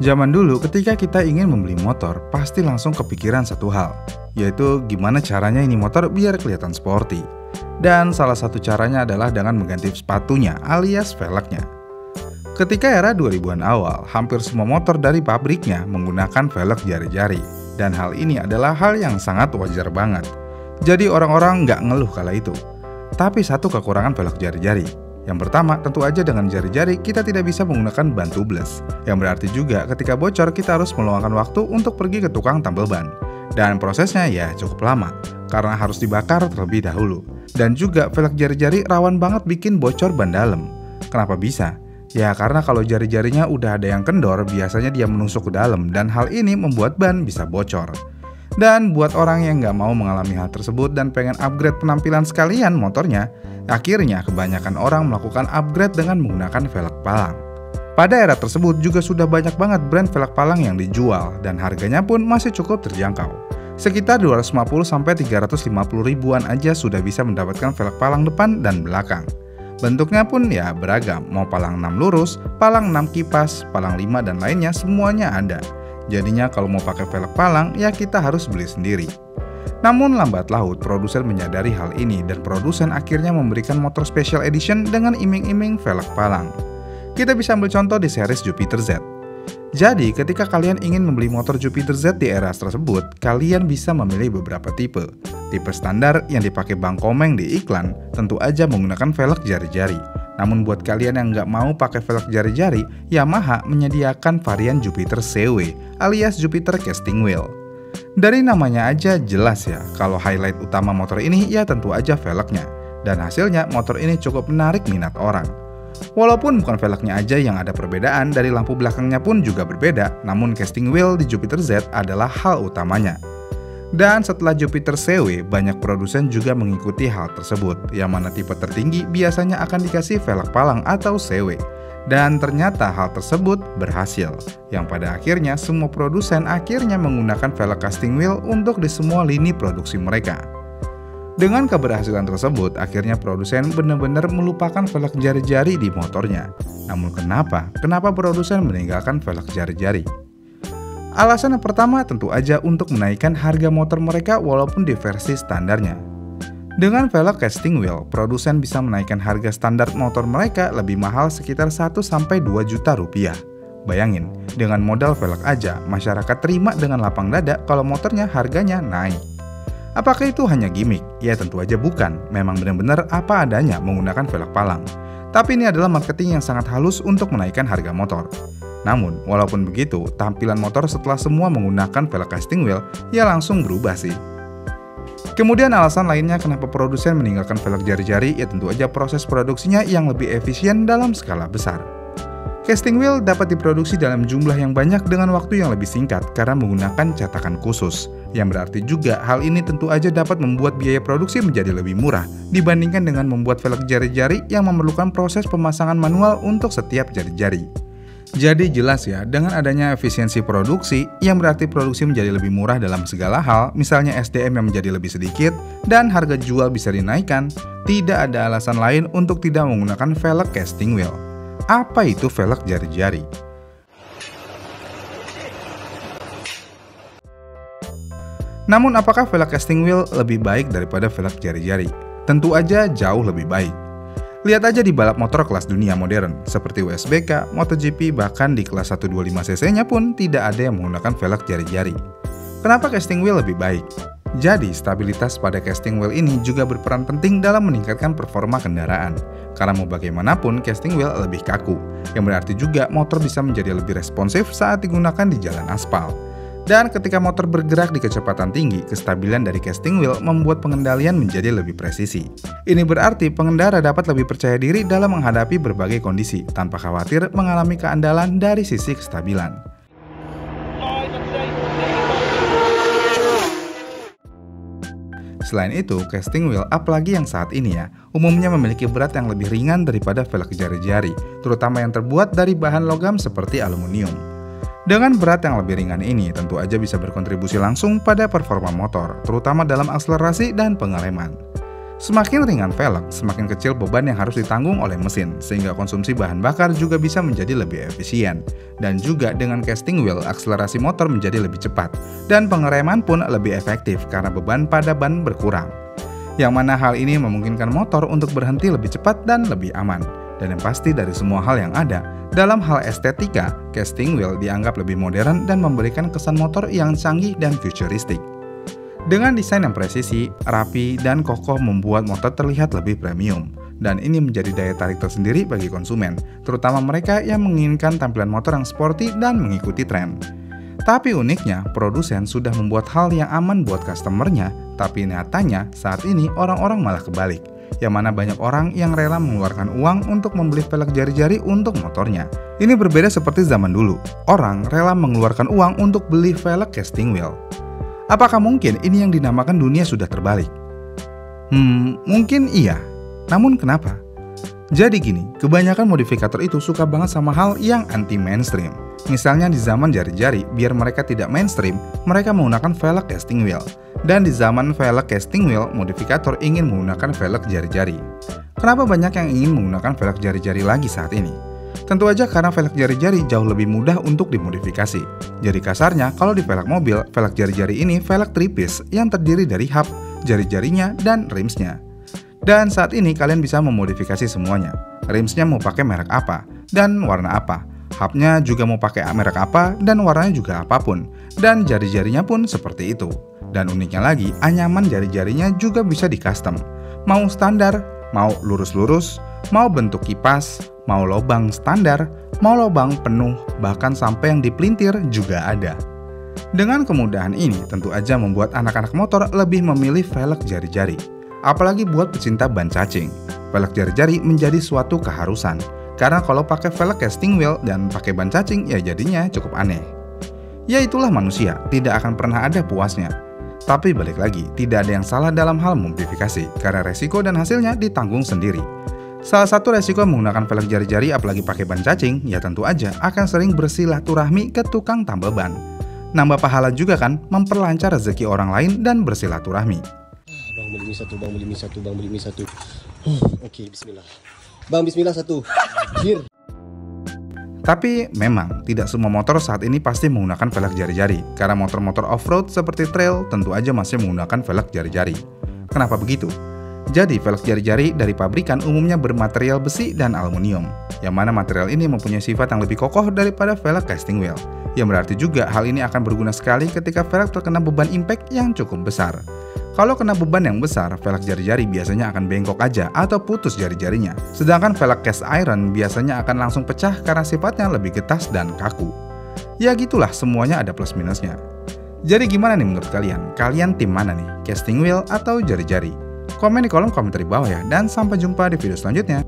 Zaman dulu ketika kita ingin membeli motor, pasti langsung kepikiran satu hal, yaitu gimana caranya ini motor biar kelihatan sporty. Dan salah satu caranya adalah dengan mengganti sepatunya alias velgnya. Ketika era 2000-an awal, hampir semua motor dari pabriknya menggunakan velg jari-jari. Dan hal ini adalah hal yang sangat wajar banget. Jadi orang-orang nggak ngeluh kala itu. Tapi satu kekurangan velg jari-jari. Yang pertama, tentu aja dengan jari-jari kita tidak bisa menggunakan ban tubeless. Yang berarti juga ketika bocor kita harus meluangkan waktu untuk pergi ke tukang tambal ban. Dan prosesnya ya cukup lama, karena harus dibakar terlebih dahulu. Dan juga velg jari-jari rawan banget bikin bocor ban dalam. Kenapa bisa? Ya karena kalau jari-jarinya udah ada yang kendor, biasanya dia menusuk ke dalam dan hal ini membuat ban bisa bocor. Dan buat orang yang nggak mau mengalami hal tersebut dan pengen upgrade penampilan sekalian motornya, akhirnya kebanyakan orang melakukan upgrade dengan menggunakan velg palang. Pada era tersebut juga sudah banyak banget brand velg palang yang dijual dan harganya pun masih cukup terjangkau. Sekitar 250-350 ribuan aja sudah bisa mendapatkan velg palang depan dan belakang. Bentuknya pun ya beragam, mau palang 6 lurus, palang 6 kipas, palang 5 dan lainnya semuanya ada. Jadinya kalau mau pakai velg palang ya kita harus beli sendiri. Namun lambat laun produsen menyadari hal ini dan produsen akhirnya memberikan motor special edition dengan iming-iming velg palang. Kita bisa ambil contoh di series Jupiter Z. Jadi ketika kalian ingin membeli motor Jupiter Z di era tersebut, kalian bisa memilih beberapa tipe. Tipe standar yang dipakai Bang Komeng di iklan tentu aja menggunakan velg jari-jari. Namun buat kalian yang nggak mau pakai velg jari-jari, Yamaha menyediakan varian Jupiter CW alias Jupiter Casting Wheel. Dari namanya aja jelas ya, kalau highlight utama motor ini ya tentu aja velgnya. Dan hasilnya motor ini cukup menarik minat orang. Walaupun bukan velgnya aja yang ada perbedaan, dari lampu belakangnya pun juga berbeda, namun casting wheel di Jupiter Z adalah hal utamanya. Dan setelah Jupiter CW, banyak produsen juga mengikuti hal tersebut, yang mana tipe tertinggi biasanya akan dikasih velg palang atau CW. Dan ternyata hal tersebut berhasil, yang pada akhirnya semua produsen akhirnya menggunakan velg casting wheel untuk di semua lini produksi mereka. Dengan keberhasilan tersebut, akhirnya produsen benar-benar melupakan velg jari-jari di motornya. Namun kenapa produsen meninggalkan velg jari-jari? Alasan yang pertama tentu aja untuk menaikkan harga motor mereka walaupun di versi standarnya. Dengan velg casting wheel, produsen bisa menaikkan harga standar motor mereka lebih mahal sekitar 1-2 juta rupiah. Bayangin, dengan modal velg aja, masyarakat terima dengan lapang dada kalau motornya harganya naik. Apakah itu hanya gimmick? Ya tentu aja bukan, memang benar-benar apa adanya menggunakan velg palang. Tapi ini adalah marketing yang sangat halus untuk menaikkan harga motor. Namun, walaupun begitu, tampilan motor setelah semua menggunakan velg casting wheel ya langsung berubah sih. Kemudian alasan lainnya kenapa produsen meninggalkan velg jari-jari ya tentu aja proses produksinya yang lebih efisien dalam skala besar. Casting wheel dapat diproduksi dalam jumlah yang banyak dengan waktu yang lebih singkat karena menggunakan cetakan khusus. Yang berarti juga hal ini tentu aja dapat membuat biaya produksi menjadi lebih murah dibandingkan dengan membuat velg jari-jari yang memerlukan proses pemasangan manual untuk setiap jari-jari. Jadi jelas ya, dengan adanya efisiensi produksi, yang berarti produksi menjadi lebih murah dalam segala hal, misalnya SDM yang menjadi lebih sedikit, dan harga jual bisa dinaikkan, tidak ada alasan lain untuk tidak menggunakan velg casting wheel. Apa itu velg jari-jari? Namun apakah velg casting wheel lebih baik daripada velg jari-jari? Tentu aja jauh lebih baik. Lihat aja di balap motor kelas dunia modern, seperti WSBK, MotoGP, bahkan di kelas 125cc-nya pun tidak ada yang menggunakan velg jari-jari. Kenapa casting wheel lebih baik? Jadi, stabilitas pada casting wheel ini juga berperan penting dalam meningkatkan performa kendaraan. Karena mau bagaimanapun, casting wheel lebih kaku, yang berarti juga motor bisa menjadi lebih responsif saat digunakan di jalan aspal. Dan ketika motor bergerak di kecepatan tinggi, kestabilan dari casting wheel membuat pengendalian menjadi lebih presisi. Ini berarti pengendara dapat lebih percaya diri dalam menghadapi berbagai kondisi, tanpa khawatir mengalami keandalan dari sisi kestabilan. Selain itu, casting wheel, apalagi yang saat ini ya, umumnya memiliki berat yang lebih ringan daripada velg jari-jari, terutama yang terbuat dari bahan logam seperti aluminium. Dengan berat yang lebih ringan ini, tentu aja bisa berkontribusi langsung pada performa motor, terutama dalam akselerasi dan pengereman. Semakin ringan velg, semakin kecil beban yang harus ditanggung oleh mesin, sehingga konsumsi bahan bakar juga bisa menjadi lebih efisien. Dan juga dengan casting wheel, akselerasi motor menjadi lebih cepat, dan pengereman pun lebih efektif karena beban pada ban berkurang. Yang mana hal ini memungkinkan motor untuk berhenti lebih cepat dan lebih aman. Dan yang pasti dari semua hal yang ada, dalam hal estetika, casting wheel dianggap lebih modern dan memberikan kesan motor yang canggih dan futuristik. Dengan desain yang presisi, rapi, dan kokoh membuat motor terlihat lebih premium. Dan ini menjadi daya tarik tersendiri bagi konsumen, terutama mereka yang menginginkan tampilan motor yang sporty dan mengikuti tren. Tapi uniknya, produsen sudah membuat hal yang aman buat customernya, tapi nyatanya saat ini orang-orang malah kebalik, yang mana banyak orang yang rela mengeluarkan uang untuk membeli velg jari-jari untuk motornya. Ini berbeda seperti zaman dulu, orang rela mengeluarkan uang untuk beli velg casting wheel. Apakah mungkin ini yang dinamakan dunia sudah terbalik? Mungkin iya. Namun kenapa? Jadi gini, kebanyakan modifikator itu suka banget sama hal yang anti-mainstream. Misalnya di zaman jari-jari, biar mereka tidak mainstream, mereka menggunakan velg casting wheel. Dan di zaman velg casting wheel, modifikator ingin menggunakan velg jari-jari. Kenapa banyak yang ingin menggunakan velg jari-jari lagi saat ini? Tentu aja karena velg jari-jari jauh lebih mudah untuk dimodifikasi. Jadi kasarnya, kalau di velg mobil, velg jari-jari ini velg 3-piece yang terdiri dari hub, jari-jarinya, dan rimsnya. Dan saat ini kalian bisa memodifikasi semuanya. Rimsnya mau pakai merek apa, dan warna apa. Hubnya juga mau pakai merek apa, dan warnanya juga apapun. Dan jari-jarinya pun seperti itu. Dan uniknya lagi, anyaman jari-jarinya juga bisa di-custom. Mau standar, mau lurus-lurus, mau bentuk kipas, mau lubang standar, mau lubang penuh, bahkan sampai yang dipelintir juga ada. Dengan kemudahan ini tentu aja membuat anak-anak motor lebih memilih velg jari-jari. Apalagi buat pecinta ban cacing, velg jari-jari menjadi suatu keharusan. Karena kalau pakai velg casting wheel dan pakai ban cacing ya jadinya cukup aneh. Ya itulah manusia, tidak akan pernah ada puasnya. Tapi balik lagi, tidak ada yang salah dalam hal modifikasi, karena resiko dan hasilnya ditanggung sendiri. Salah satu resiko menggunakan velg jari-jari apalagi pakai ban cacing, ya tentu aja akan sering bersilaturahmi ke tukang tambal ban. Nambah pahala juga kan, memperlancar rezeki orang lain dan bersilaturahmi. Bang beli mie satu, bang beli mie satu, bang beli mie satu. Oke, bismillah. Bang bismillah satu. Hier. Tapi memang tidak semua motor saat ini pasti menggunakan velg jari-jari, karena motor-motor off-road seperti trail tentu aja masih menggunakan velg jari-jari. Kenapa begitu? Jadi velg jari-jari dari pabrikan umumnya bermaterial besi dan aluminium, yang mana material ini mempunyai sifat yang lebih kokoh daripada velg casting wheel. Yang berarti juga hal ini akan berguna sekali ketika velg terkena beban impact yang cukup besar. Kalau kena beban yang besar, velg jari-jari biasanya akan bengkok aja atau putus jari-jarinya. Sedangkan velg cast iron biasanya akan langsung pecah karena sifatnya lebih getas dan kaku. Ya gitulah, semuanya ada plus minusnya. Jadi gimana nih menurut kalian? Kalian tim mana nih? Casting wheel atau jari-jari? Komen di kolom komentar di bawah ya, dan sampai jumpa di video selanjutnya.